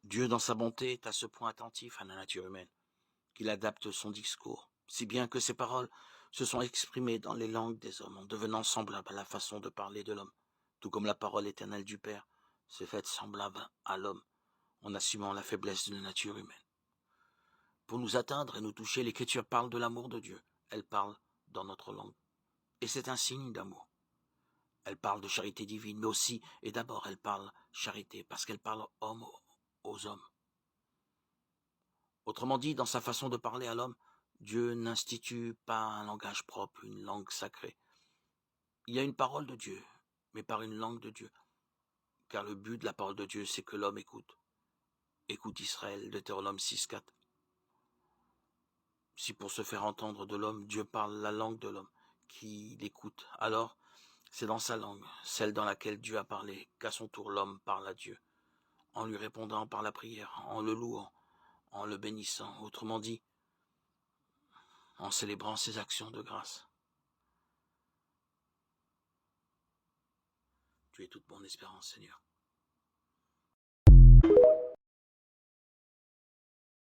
Dieu, dans sa bonté, est à ce point attentif à la nature humaine qu'il adapte son discours, si bien que ses paroles se sont exprimées dans les langues des hommes, en devenant semblables à la façon de parler de l'homme, tout comme la parole éternelle du Père s'est faite semblable à l'homme, en assumant la faiblesse de la nature humaine. Pour nous atteindre et nous toucher, l'Écriture parle de l'amour de Dieu. Elle parle dans notre langue. Et c'est un signe d'amour. Elle parle de charité divine, mais aussi, et d'abord, elle parle charité, parce qu'elle parle homme aux hommes. Autrement dit, dans sa façon de parler à l'homme, Dieu n'institue pas un langage propre, une langue sacrée. Il y a une parole de Dieu, mais par une langue de Dieu. Car le but de la parole de Dieu, c'est que l'homme écoute. Écoute Israël, Deutéronome 6,4. Si pour se faire entendre de l'homme, Dieu parle la langue de l'homme, qui l'écoute, alors c'est dans sa langue, celle dans laquelle Dieu a parlé, qu'à son tour l'homme parle à Dieu, en lui répondant par la prière, en le louant, en le bénissant, autrement dit, en célébrant ses actions de grâce. Tu es toute mon espérance, Seigneur.